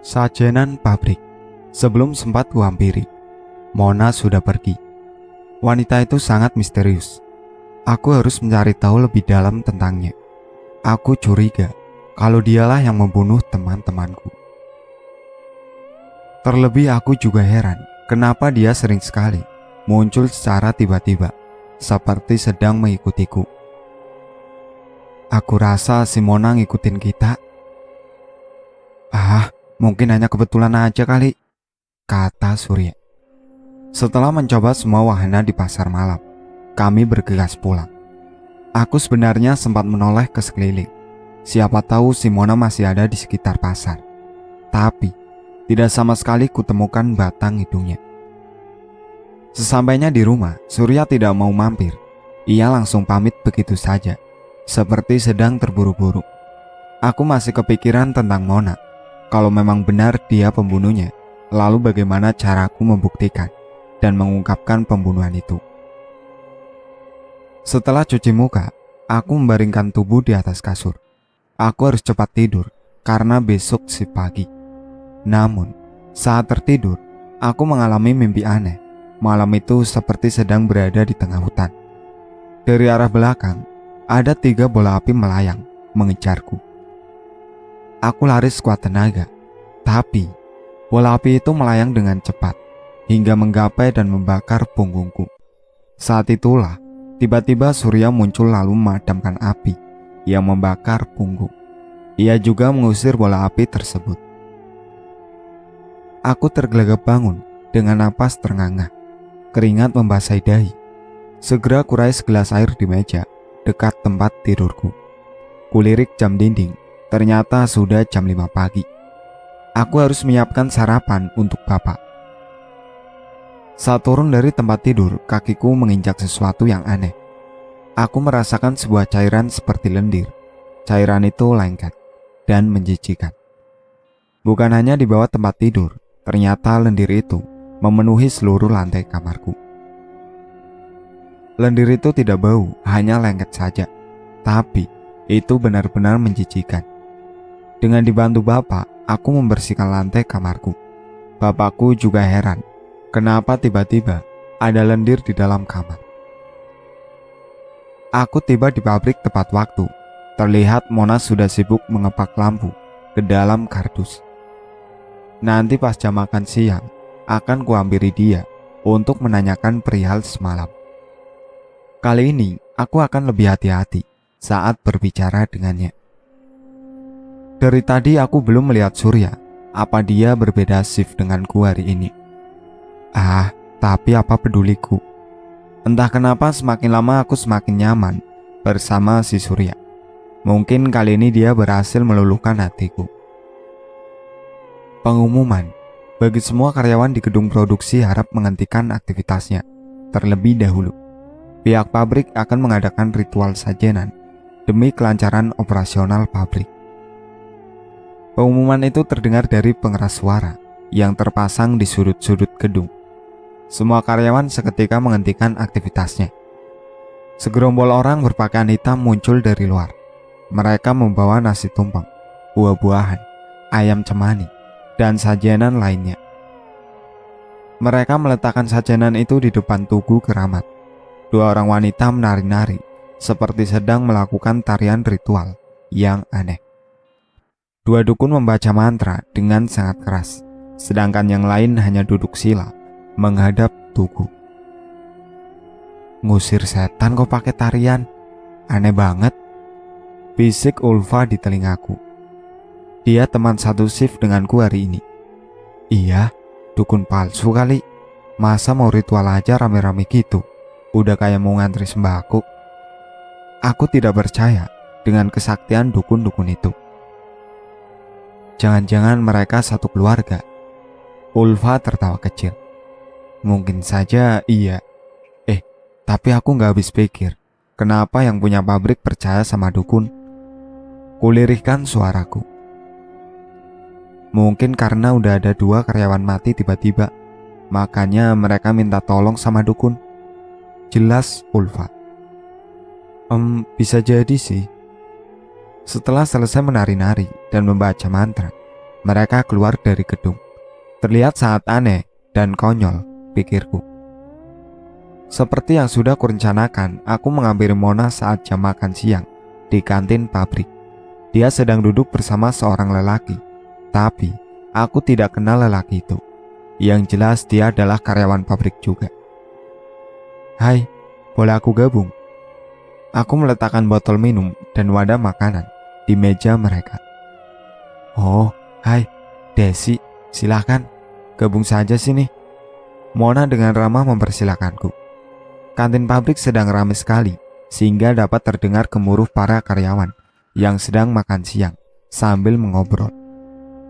Sajenan pabrik. Sebelum sempat kuhampiri, Mona sudah pergi. Wanita itu sangat misterius. Aku harus mencari tahu lebih dalam tentangnya. Aku curiga kalau dialah yang membunuh teman-temanku. Terlebih aku juga heran kenapa dia sering sekali muncul secara tiba-tiba, seperti sedang mengikutiku. Aku rasa si Mona ngikutin kita. Mungkin hanya kebetulan aja kali, kata Surya. Setelah mencoba semua wahana di pasar malam, kami bergegas pulang. Aku sebenarnya sempat menoleh ke sekeliling. Siapa tahu si Mona masih ada di sekitar pasar. Tapi tidak sama sekali kutemukan batang hidungnya. Sesampainya di rumah, Surya tidak mau mampir. Ia langsung pamit begitu saja, seperti sedang terburu-buru. Aku masih kepikiran tentang Mona. Kalau memang benar dia pembunuhnya, lalu bagaimana caraku membuktikan dan mengungkapkan pembunuhan itu? Setelah cuci muka, aku membaringkan tubuh di atas kasur. Aku harus cepat tidur karena besok shift pagi. Namun, saat tertidur, aku mengalami mimpi aneh. Malam itu seperti sedang berada di tengah hutan. Dari arah belakang, ada 3 bola api melayang mengejarku. Aku lari sekuat tenaga, tapi bola api itu melayang dengan cepat hingga menggapai dan membakar punggungku. Saat itulah tiba-tiba Surya muncul lalu memadamkan api yang membakar punggung. Ia juga mengusir bola api tersebut. Aku tergelegar bangun dengan napas terengah-engah. Keringat membasahi dahi. Segera kurai segelas air di meja dekat tempat tidurku. Kulirik jam dinding. Ternyata sudah jam 5 pagi. Aku harus menyiapkan sarapan untuk bapak. Saat turun dari tempat tidur, kakiku menginjak sesuatu yang aneh. Aku merasakan sebuah cairan seperti lendir. Cairan itu lengket dan menjijikan. Bukan hanya di bawah tempat tidur, ternyata lendir itu memenuhi seluruh lantai kamarku. Lendir itu tidak bau, hanya lengket saja. Tapi itu benar-benar menjijikan. Dengan dibantu bapak, aku membersihkan lantai kamarku. Bapakku juga heran, kenapa tiba-tiba ada lendir di dalam kamar. Aku tiba di pabrik tepat waktu. Terlihat Mona sudah sibuk mengepak lampu ke dalam kardus. Nanti pas jam makan siang, akan kuhampiri dia untuk menanyakan perihal semalam. Kali ini, aku akan lebih hati-hati saat berbicara dengannya. Dari tadi aku belum melihat Surya. Apa dia berbeda shift denganku hari ini? Tapi apa peduliku? Entah kenapa semakin lama aku semakin nyaman bersama si Surya. Mungkin kali ini dia berhasil meluluhkan hatiku. Pengumuman. Bagi semua karyawan di gedung produksi harap menghentikan aktivitasnya terlebih dahulu. Pihak pabrik akan mengadakan ritual sajenan demi kelancaran operasional pabrik. Pengumuman itu terdengar dari pengeras suara yang terpasang di sudut-sudut gedung. Semua karyawan seketika menghentikan aktivitasnya. Segerombol orang berpakaian hitam muncul dari luar. Mereka membawa nasi tumpeng, buah-buahan, ayam cemani, dan sajenan lainnya. Mereka meletakkan sajenan itu di depan tugu keramat. 2 orang wanita menari-nari seperti sedang melakukan tarian ritual yang aneh. 2 dukun membaca mantra dengan sangat keras, sedangkan yang lain hanya duduk sila menghadap tugu. Ngusir setan kok pakai tarian? Aneh banget, bisik Ulfa di telingaku. Dia teman satu shift denganku hari ini. Iya, dukun palsu kali. Masa mau ritual aja rame-rame gitu? Udah kayak mau ngantri sembako. Aku tidak percaya dengan kesaktian dukun-dukun itu. Jangan-jangan mereka satu keluarga. Ulfa tertawa kecil. Mungkin saja iya. Tapi aku gak habis pikir, kenapa yang punya pabrik percaya sama dukun? Kulirihkan suaraku. Mungkin karena udah ada 2 karyawan mati tiba-tiba, makanya mereka minta tolong sama dukun. Jelas Ulfa. Bisa jadi sih. Setelah selesai menari-nari dan membaca mantra, mereka keluar dari gedung. Terlihat sangat aneh dan konyol, pikirku. Seperti yang sudah kurencanakan, aku menghampiri Mona saat jam makan siang di kantin pabrik. Dia sedang duduk bersama seorang lelaki, tapi aku tidak kenal lelaki itu. Yang jelas dia adalah karyawan pabrik juga. "Hai, boleh aku gabung?" Aku meletakkan botol minum dan wadah makanan di meja mereka. "Oh, hai, Desi, silahkan, gabung saja sini." Mona dengan ramah mempersilakanku. Kantin pabrik sedang ramai sekali, sehingga dapat terdengar gemuruh para karyawan yang sedang makan siang sambil mengobrol.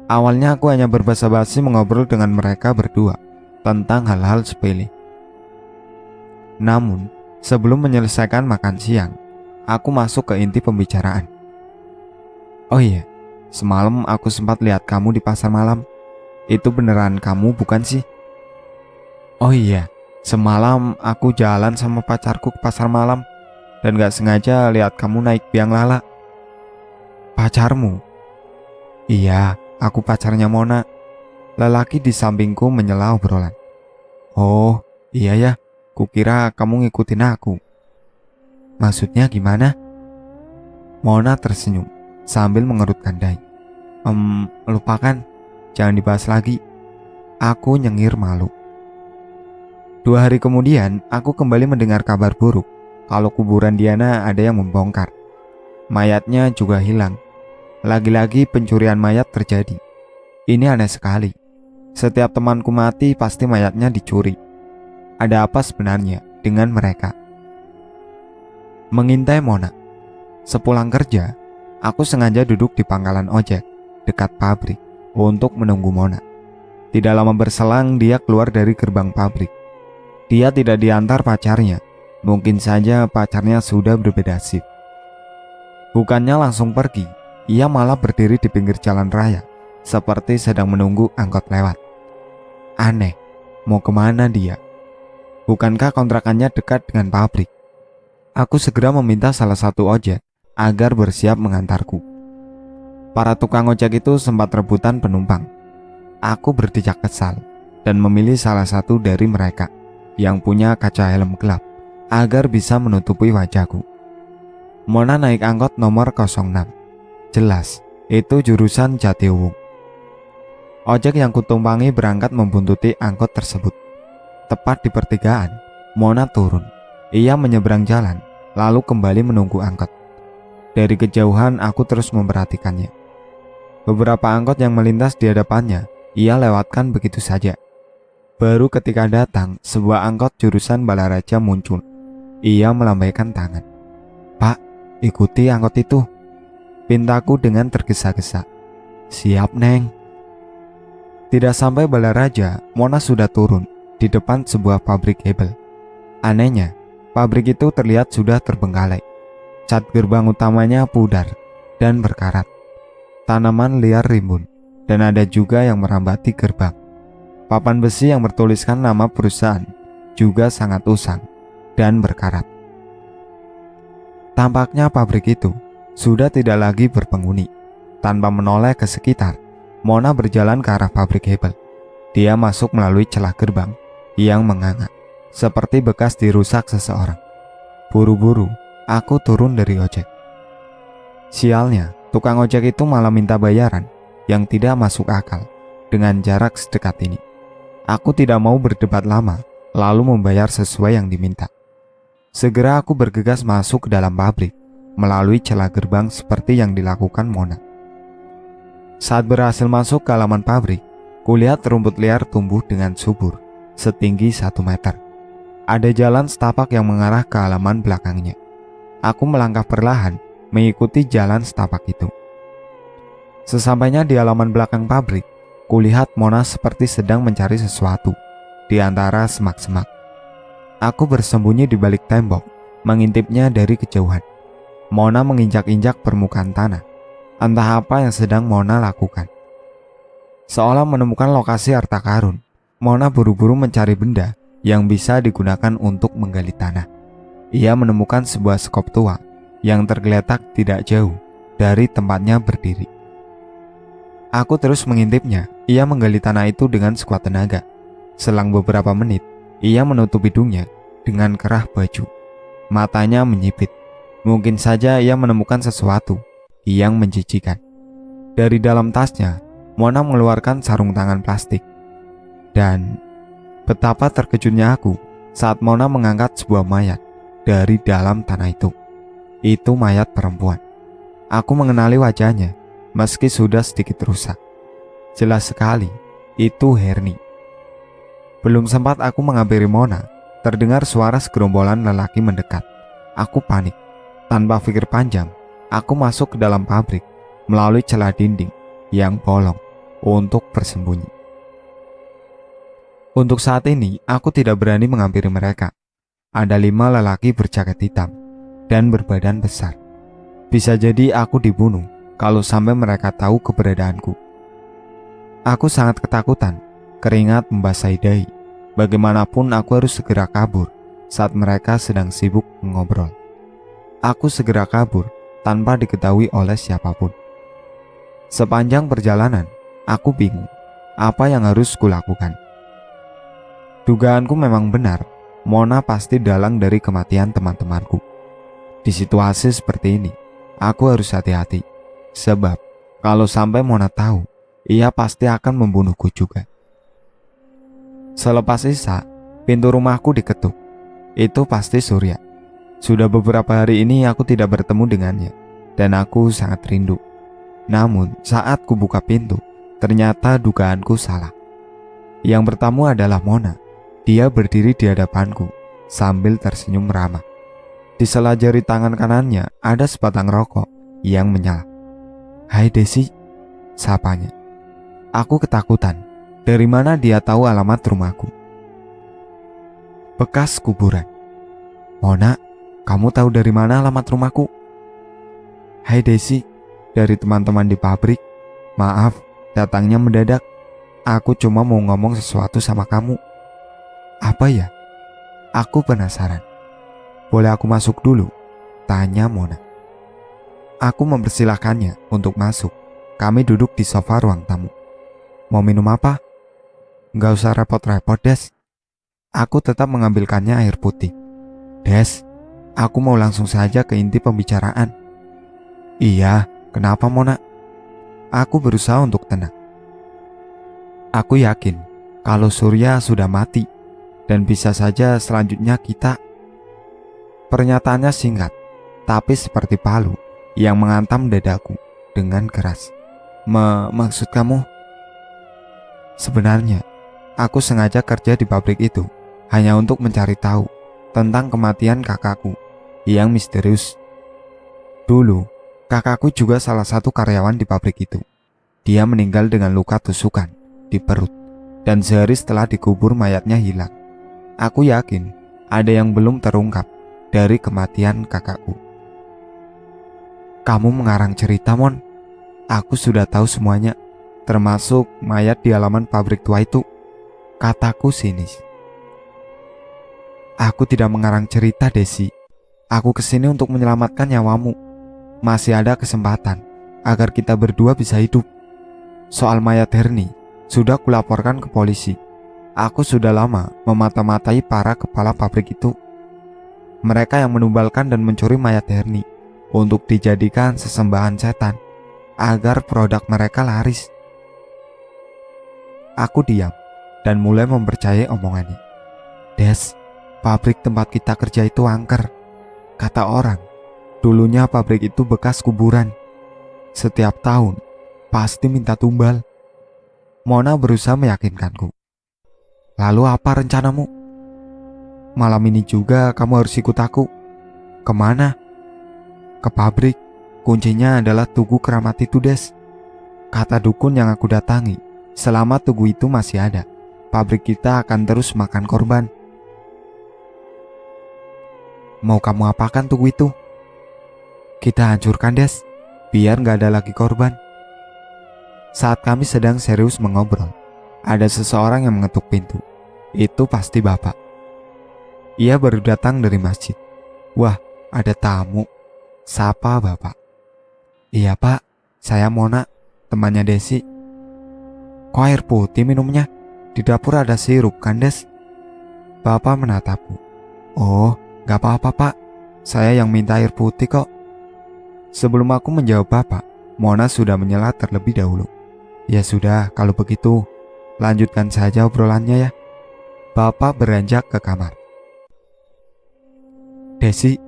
Awalnya aku hanya berbasa-basi mengobrol dengan mereka berdua tentang hal-hal sepele. Namun, sebelum menyelesaikan makan siang, aku masuk ke inti pembicaraan. "Oh iya, semalam aku sempat lihat kamu di pasar malam. Itu beneran kamu bukan sih?" "Oh iya, semalam aku jalan sama pacarku ke pasar malam dan gak sengaja lihat kamu naik biang lala." "Pacarmu?" "Iya, aku pacarnya Mona." Lelaki di sampingku menyela obrolan. "Oh, iya ya, kukira kamu ngikutin aku." "Maksudnya gimana?" Mona tersenyum sambil mengerutkan dahi. Lupakan, jangan dibahas lagi." Aku nyengir malu. 2 hari kemudian, aku kembali mendengar kabar buruk kalau kuburan Diana ada yang membongkar. Mayatnya juga hilang. Lagi-lagi pencurian mayat terjadi. Ini aneh sekali. Setiap temanku mati pasti mayatnya dicuri. Ada apa sebenarnya dengan mereka? Mengintai Mona. Sepulang kerja, aku sengaja duduk di pangkalan ojek dekat pabrik untuk menunggu Mona. Tidak lama berselang dia keluar dari gerbang pabrik. Dia tidak diantar pacarnya. Mungkin saja pacarnya sudah berbeda shift. Bukannya langsung pergi, ia malah berdiri di pinggir jalan raya seperti sedang menunggu angkot lewat. Aneh, mau kemana dia? Bukankah kontrakannya dekat dengan pabrik? Aku segera meminta salah satu ojek agar bersiap mengantarku. Para tukang ojek itu sempat rebutan penumpang. Aku berdecak kesal dan memilih salah satu dari mereka yang punya kaca helm gelap agar bisa menutupi wajahku. Mona naik angkot nomor 06. Jelas, itu jurusan Jatiwung. Ojek yang kutumpangi berangkat membuntuti angkot tersebut. Tepat di pertigaan, Mona turun. Ia menyeberang jalan, lalu kembali menunggu angkot. Dari kejauhan aku terus memperhatikannya. Beberapa angkot yang melintas di hadapannya, ia lewatkan begitu saja. Baru ketika datang, sebuah angkot jurusan Balaraja muncul. Ia melambaikan tangan. "Pak, ikuti angkot itu," pintaku dengan tergesa-gesa. "Siap, Neng." Tidak sampai Balaraja, Mona sudah turun di depan sebuah pabrik hebel. Anehnya, pabrik itu terlihat sudah terbengkalai. Cat gerbang utamanya pudar dan berkarat. Tanaman liar rimbun, dan ada juga yang merambati gerbang. Papan besi yang bertuliskan nama perusahaan juga sangat usang dan berkarat. Tampaknya pabrik itu sudah tidak lagi berpenghuni. Tanpa menoleh ke sekitar, Mona berjalan ke arah pabrik hebel. Dia masuk melalui celah gerbang yang menganga, seperti bekas dirusak seseorang. Buru-buru, aku turun dari ojek. Sialnya, tukang ojek itu malah minta bayaran yang tidak masuk akal dengan jarak sedekat ini. Aku tidak mau berdebat lama, lalu membayar sesuai yang diminta. Segera aku bergegas masuk ke dalam pabrik, melalui celah gerbang seperti yang dilakukan Mona. Saat berhasil masuk ke halaman pabrik, kulihat rumput liar tumbuh dengan subur, setinggi 1 meter. Ada jalan setapak yang mengarah ke halaman belakangnya. Aku melangkah perlahan, mengikuti jalan setapak itu. Sesampainya di halaman belakang pabrik, kulihat Mona seperti sedang mencari sesuatu di antara semak-semak. Aku bersembunyi di balik tembok, mengintipnya dari kejauhan. Mona menginjak-injak permukaan tanah. Entah apa yang sedang Mona lakukan. Seolah menemukan lokasi harta karun, Mona buru-buru mencari benda yang bisa digunakan untuk menggali tanah. Ia menemukan sebuah skop tua yang tergeletak tidak jauh dari tempatnya berdiri. Aku terus mengintipnya. Ia menggali tanah itu dengan sekuat tenaga. Selang beberapa menit, ia menutup hidungnya dengan kerah baju. Matanya menyipit. Mungkin saja ia menemukan sesuatu yang menjijikan. Dari dalam tasnya, Mona mengeluarkan sarung tangan plastik. Dan betapa terkejutnya aku saat Mona mengangkat sebuah mayat dari dalam tanah itu. Itu mayat perempuan. Aku mengenali wajahnya meski sudah sedikit rusak. Jelas sekali, itu Herni. Belum sempat aku menghampiri Mona, terdengar suara segerombolan lelaki mendekat. Aku panik. Tanpa pikir panjang, aku masuk ke dalam pabrik melalui celah dinding yang bolong untuk bersembunyi. Untuk saat ini, aku tidak berani menghampiri mereka. Ada 5 lelaki berjaket hitam dan berbadan besar. Bisa jadi aku dibunuh kalau sampai mereka tahu keberadaanku. Aku sangat ketakutan, keringat membasahi dahi. Bagaimanapun aku harus segera kabur saat mereka sedang sibuk mengobrol. Aku segera kabur tanpa diketahui oleh siapapun. Sepanjang perjalanan, aku bingung apa yang harus kulakukan. Dugaanku memang benar, Mona pasti dalang dari kematian teman-temanku. Di situasi seperti ini, aku harus hati-hati. Sebab, kalau sampai Mona tahu, ia pasti akan membunuhku juga. Selepas Isya, pintu rumahku diketuk. Itu pasti Surya. Sudah beberapa hari ini aku tidak bertemu dengannya, dan aku sangat rindu. Namun, saat ku buka pintu, ternyata dugaanku salah. Yang bertamu adalah Mona. Dia berdiri di hadapanku, sambil tersenyum ramah. Di sela jari tangan kanannya ada sebatang rokok yang menyala. "Hai Desi," sapanya. Aku ketakutan. Dari mana dia tahu alamat rumahku? Bekas kuburan. "Mona, kamu tahu dari mana alamat rumahku?" "Hai Desi, dari teman-teman di pabrik. Maaf, datangnya mendadak. Aku cuma mau ngomong sesuatu sama kamu." "Apa ya?" Aku penasaran. "Boleh aku masuk dulu?" tanya Mona. Aku mempersilahkannya untuk masuk. Kami duduk di sofa ruang tamu. "Mau minum apa?" "Nggak usah repot-repot, Des." Aku tetap mengambilkannya air putih. "Des, aku mau langsung saja ke inti pembicaraan." "Iya, kenapa Mona?" Aku berusaha untuk tenang. Aku yakin kalau Surya sudah mati, dan bisa saja selanjutnya kita. Pernyataannya singkat, tapi seperti palu yang menghantam dadaku dengan keras. Maksud kamu?" "Sebenarnya, aku sengaja kerja di pabrik itu hanya untuk mencari tahu tentang kematian kakakku yang misterius. Dulu, kakakku juga salah satu karyawan di pabrik itu. Dia meninggal dengan luka tusukan di perut, dan sehari setelah dikubur mayatnya hilang. Aku yakin ada yang belum terungkap dari kematian kakakku." "Kamu mengarang cerita, Mon. Aku sudah tahu semuanya, termasuk mayat di halaman pabrik tua itu," kataku sinis. "Aku tidak mengarang cerita, Desi. Aku kesini untuk menyelamatkan nyawamu. Masih ada kesempatan agar kita berdua bisa hidup. Soal mayat Herni, sudah kulaporkan ke polisi. Aku sudah lama memata-matai para kepala pabrik itu. Mereka yang menumbalkan dan mencuri mayat Herni untuk dijadikan sesembahan setan agar produk mereka laris." Aku diam dan mulai mempercayai omongannya. "Des, pabrik tempat kita kerja itu angker. Kata orang, dulunya pabrik itu bekas kuburan. Setiap tahun pasti minta tumbal." Mona berusaha meyakinkanku. "Lalu apa rencanamu?" "Malam ini juga kamu harus ikut aku." "Kemana?" "Ke pabrik. Kuncinya adalah tugu keramat itu, Des. Kata dukun yang aku datangi, selama tugu itu masih ada, pabrik kita akan terus makan korban." "Mau kamu apakan tugu itu?" "Kita hancurkan, Des, biar gak ada lagi korban." Saat kami sedang serius mengobrol, ada seseorang yang mengetuk pintu. Itu pasti bapak. Ia baru datang dari masjid. "Wah, ada tamu," sapa bapak. "Iya pak, saya Mona, temannya Desi." Kok air putih minumnya? Di dapur ada sirup kan, Des? Bapak menatapku. Oh, gak apa-apa pak, saya yang minta air putih kok. Sebelum aku menjawab bapak, Mona sudah menyela terlebih dahulu. Ya sudah, kalau begitu, lanjutkan saja obrolannya ya. Bapak beranjak ke kamar. Desi,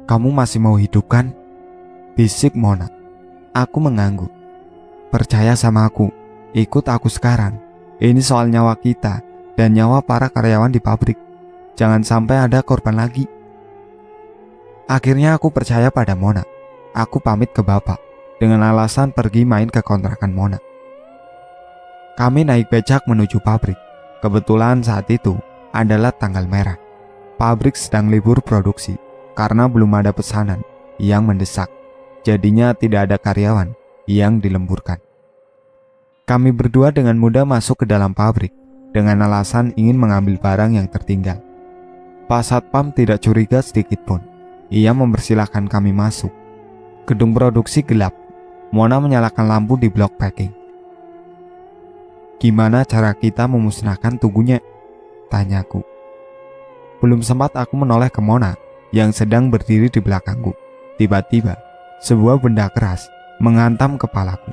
kamu masih mau hidup kan? Bisik Mona. Aku mengangguk. Percaya sama aku, ikut aku sekarang. Ini soal nyawa kita dan nyawa para karyawan di pabrik. Jangan sampai ada korban lagi. Akhirnya aku percaya pada Mona. Aku pamit ke bapak dengan alasan pergi main ke kontrakan Mona. Kami naik becak menuju pabrik. Kebetulan saat itu adalah tanggal merah. Pabrik sedang libur produksi karena belum ada pesanan yang mendesak. Jadinya tidak ada karyawan yang dilemburkan. Kami berdua dengan mudah masuk ke dalam pabrik dengan alasan ingin mengambil barang yang tertinggal. Pak Satpam tidak curiga sedikit pun. Ia mempersilahkan kami masuk. Gedung produksi gelap. Mona menyalakan lampu di blok packing. Gimana cara kita memusnahkan tubuhnya? Tanyaku. Belum sempat aku menoleh ke Mona yang sedang berdiri di belakangku. Tiba-tiba, sebuah benda keras menghantam kepalaku.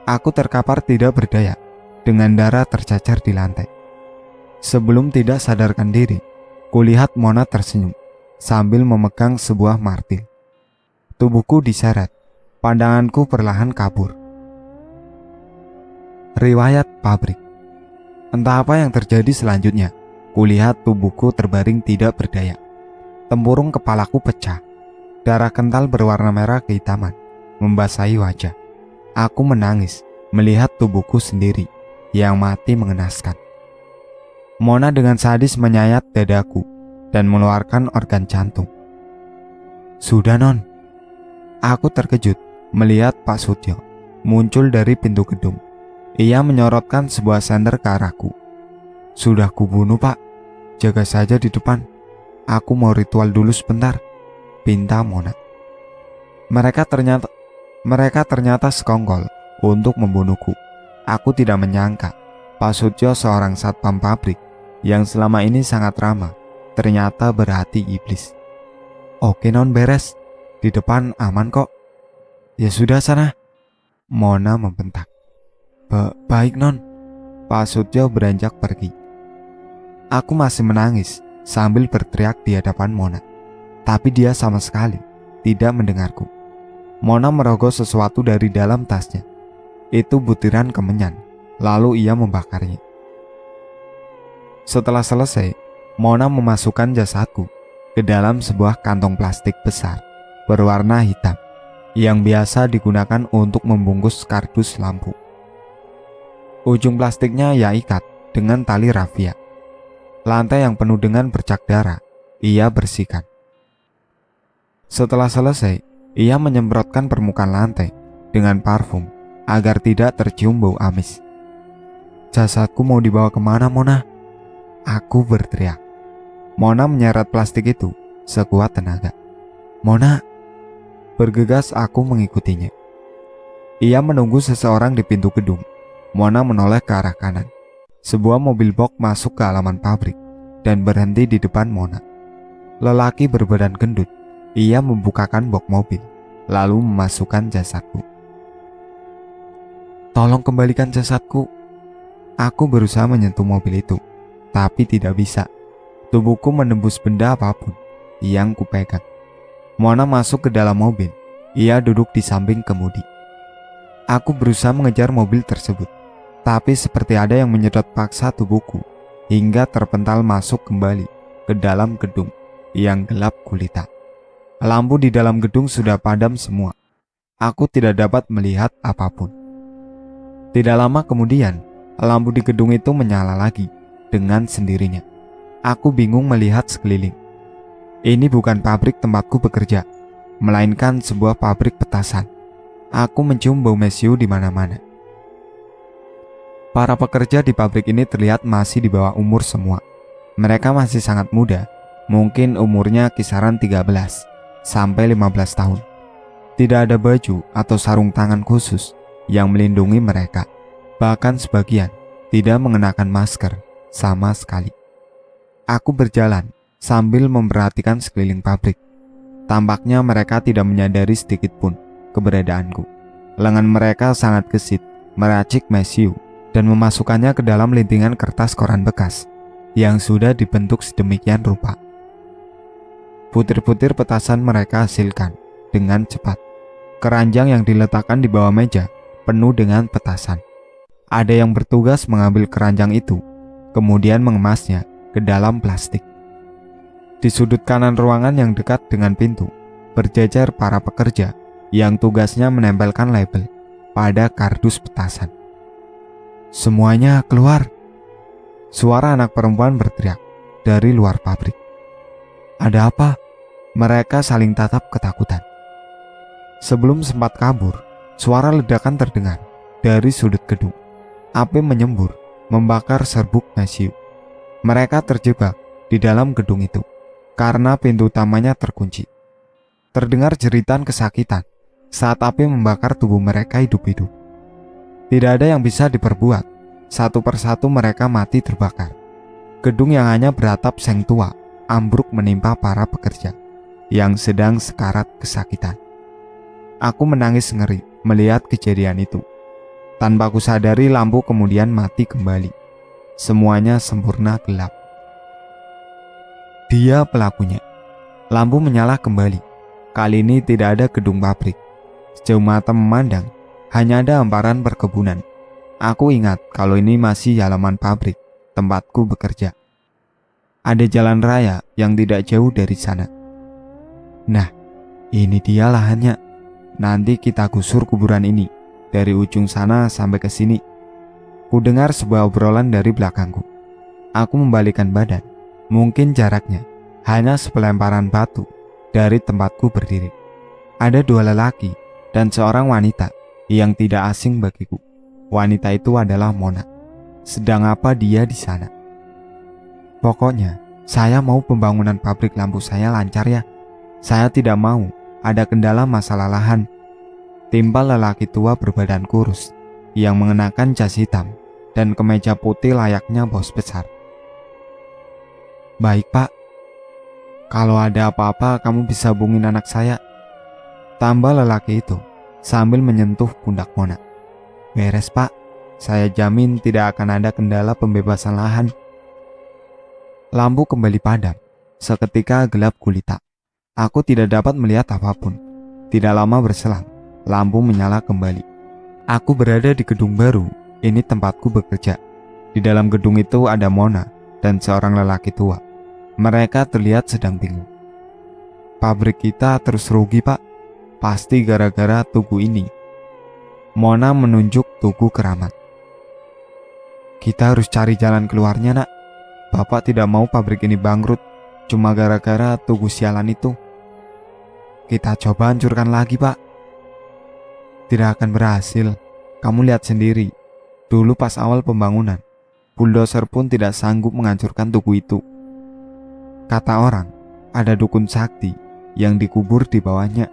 Aku terkapar tidak berdaya dengan darah tercacar di lantai. Sebelum tidak sadarkan diri, kulihat Mona tersenyum sambil memegang sebuah martil. Tubuhku diseret, pandanganku perlahan kabur. Riwayat pabrik. Entah apa yang terjadi selanjutnya, kulihat tubuhku terbaring tidak berdaya. Tempurung kepalaku pecah. Darah kental berwarna merah kehitaman membasahi wajah. Aku menangis melihat tubuhku sendiri yang mati mengenaskan. Mona dengan sadis menyayat dadaku dan mengeluarkan organ jantung. Sudah non. Aku terkejut melihat Pak Sutyo muncul dari pintu gedung. Ia menyorotkan sebuah senter ke arahku. Sudah kubunuh pak, jaga saja di depan. Aku mau ritual dulu sebentar, pinta Mona. Mereka ternyata sekongkol untuk membunuhku. Aku tidak menyangka Pak Sutyo seorang satpam pabrik yang selama ini sangat ramah ternyata berhati iblis. Oke non, beres. Di depan aman kok. Ya sudah sana. Mona membentak. Baik non. Pak Sutyo beranjak pergi. Aku masih menangis sambil berteriak di hadapan Mona. Tapi dia sama sekali tidak mendengarku. Mona merogoh sesuatu dari dalam tasnya. Itu butiran kemenyan. Lalu ia membakarnya. Setelah selesai, Mona memasukkan jasadku ke dalam sebuah kantong plastik besar berwarna hitam yang biasa digunakan untuk membungkus kardus lampu. Ujung plastiknya ia ikat dengan tali rafia. Lantai yang penuh dengan bercak darah ia bersihkan. Setelah selesai, ia menyemprotkan permukaan lantai dengan parfum agar tidak tercium bau amis. Jasadku mau dibawa kemana Mona? Aku berteriak. Mona menyeret plastik itu sekuat tenaga. Mona, bergegas aku mengikutinya. Ia menunggu seseorang di pintu gedung. Mona menoleh ke arah kanan. Sebuah mobil box masuk ke halaman pabrik dan berhenti di depan Mona. Lelaki berbadan gendut. Ia membukakan box mobil, lalu memasukkan jasadku. Tolong kembalikan jasadku. Aku berusaha menyentuh mobil itu, tapi tidak bisa. Tubuhku menembus benda apapun yang kupegang. Mona masuk ke dalam mobil. Ia duduk di samping kemudi. Aku berusaha mengejar mobil tersebut, tapi seperti ada yang menyedot paksa tubuhku hingga terpental masuk kembali ke dalam gedung yang gelap gulita. Lampu di dalam gedung sudah padam semua. Aku tidak dapat melihat apapun. Tidak lama kemudian, lampu di gedung itu menyala lagi dengan sendirinya. Aku bingung melihat sekeliling. Ini bukan pabrik tempatku bekerja, melainkan sebuah pabrik petasan. Aku mencium bau mesiu di mana-mana. Para pekerja di pabrik ini terlihat masih di bawah umur semua. Mereka masih sangat muda, mungkin umurnya kisaran 13 sampai 15 tahun. Tidak ada baju atau sarung tangan khusus yang melindungi mereka. Bahkan sebagian tidak mengenakan masker sama sekali. Aku berjalan sambil memperhatikan sekeliling pabrik. Tampaknya mereka tidak menyadari sedikit pun keberadaanku. Lengan mereka sangat gesit, meracik mesiu dan memasukkannya ke dalam lintingan kertas koran bekas yang sudah dibentuk sedemikian rupa. Butir-butir petasan mereka hasilkan dengan cepat. Keranjang yang diletakkan di bawah meja penuh dengan petasan. Ada yang bertugas mengambil keranjang itu, kemudian mengemasnya ke dalam plastik. Di sudut kanan ruangan yang dekat dengan pintu, berjejer para pekerja yang tugasnya menempelkan label pada kardus petasan. "Semuanya keluar!" Suara anak perempuan berteriak dari luar pabrik. "Ada apa?" Mereka saling tatap ketakutan. Sebelum sempat kabur, suara ledakan terdengar dari sudut gedung. Api menyembur, membakar serbuk mesiu. Mereka terjebak di dalam gedung itu karena pintu utamanya terkunci. Terdengar jeritan kesakitan saat api membakar tubuh mereka hidup-hidup. Tidak ada yang bisa diperbuat. Satu persatu mereka mati terbakar. Gedung yang hanya beratap seng tua ambruk menimpa para pekerja yang sedang sekarat kesakitan. Aku menangis ngeri melihat kejadian itu. Tanpa kusadari, lampu kemudian mati kembali. Semuanya sempurna gelap. Dia pelakunya. Lampu menyala kembali. Kali ini tidak ada gedung pabrik. Sejauh mata memandang, hanya ada hamparan perkebunan. Aku ingat kalau ini masih halaman pabrik tempatku bekerja. Ada jalan raya yang tidak jauh dari sana. Nah, ini dia lahannya. Nanti kita gusur kuburan ini dari ujung sana sampai ke sini. Kudengar sebuah obrolan dari belakangku. Aku membalikkan badan. Mungkin jaraknya hanya sepelemparan batu dari tempatku berdiri. Ada dua lelaki dan seorang wanita yang tidak asing bagiku. Wanita itu adalah Mona. Sedang apa dia di sana? "Pokoknya, saya mau pembangunan pabrik lampu saya lancar ya. Saya tidak mau ada kendala masalah lahan." Timpal lelaki tua berbadan kurus yang mengenakan jas hitam dan kemeja putih layaknya bos besar. "Baik Pak, kalau ada apa-apa kamu bisa hubungin anak saya," tambah lelaki itu sambil menyentuh pundak Mona. "Beres Pak, saya jamin tidak akan ada kendala pembebasan lahan." Lampu kembali padam, seketika gelap gulita. Aku tidak dapat melihat apapun. Tidak lama berselang, lampu menyala kembali. Aku berada di gedung baru, ini tempatku bekerja. Di dalam gedung itu ada Mona dan seorang lelaki tua. Mereka terlihat sedang bingung. "Pabrik kita terus rugi Pak, pasti gara-gara tugu ini." Mona menunjuk tugu keramat. "Kita harus cari jalan keluarnya nak. Bapak tidak mau pabrik ini bangkrut cuma gara-gara tugu sialan itu. Kita coba hancurkan lagi Pak." "Tidak akan berhasil. Kamu lihat sendiri. Dulu pas awal pembangunan, bulldozer pun tidak sanggup menghancurkan tugu itu. Kata orang, ada dukun sakti yang dikubur di bawahnya."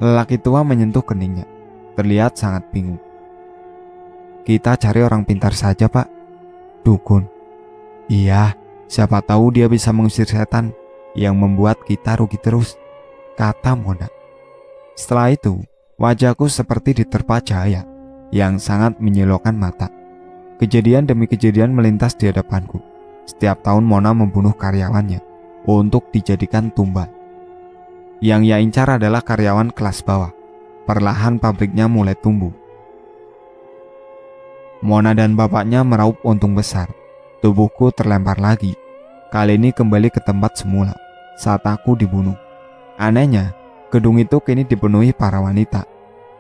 Lelaki tua menyentuh keningnya, terlihat sangat bingung. "Kita cari orang pintar saja Pak." "Dukun?" "Iya, siapa tahu dia bisa mengusir setan yang membuat kita rugi terus," kata Mona. Setelah itu, wajahku seperti diterpa cahaya yang sangat menyilaukan mata. Kejadian demi kejadian melintas di hadapanku. Setiap tahun Mona membunuh karyawannya untuk dijadikan tumbal. Yang ia incar adalah karyawan kelas bawah. Perlahan pabriknya mulai tumbuh. Mona dan bapaknya meraup untung besar. Tubuhku terlempar lagi. Kali ini kembali ke tempat semula saat aku dibunuh. Anehnya, gedung itu kini dipenuhi para wanita.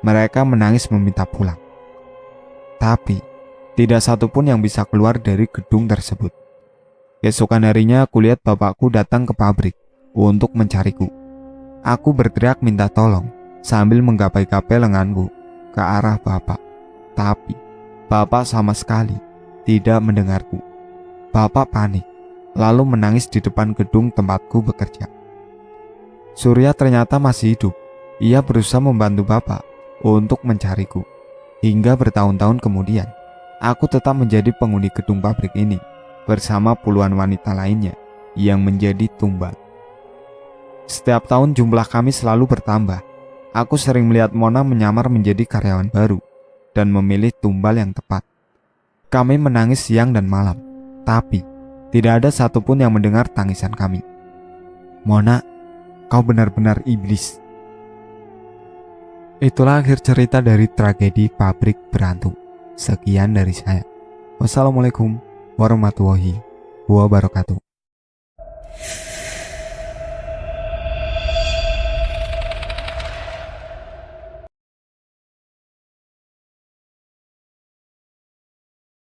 Mereka menangis meminta pulang. Tapi, tidak satupun yang bisa keluar dari gedung tersebut. Keesokan harinya kulihat bapakku datang ke pabrik untuk mencariku. Aku berteriak minta tolong sambil menggapai-gapai lenganku ke arah bapak. Tapi, bapak sama sekali tidak mendengarku. Bapak panik, lalu menangis di depan gedung tempatku bekerja. Surya ternyata masih hidup. Ia berusaha membantu bapak untuk mencariku. Hingga bertahun-tahun kemudian, aku tetap menjadi penghuni gedung pabrik ini bersama puluhan wanita lainnya yang menjadi tumbal. Setiap tahun jumlah kami selalu bertambah. Aku sering melihat Mona menyamar menjadi karyawan baru dan memilih tumbal yang tepat. Kami menangis siang dan malam, tapi tidak ada satupun yang mendengar tangisan kami. Mona, kau benar-benar iblis. Itulah akhir cerita dari tragedi pabrik berhantu. Sekian dari saya. Wassalamualaikum warahmatullahi wabarakatuh.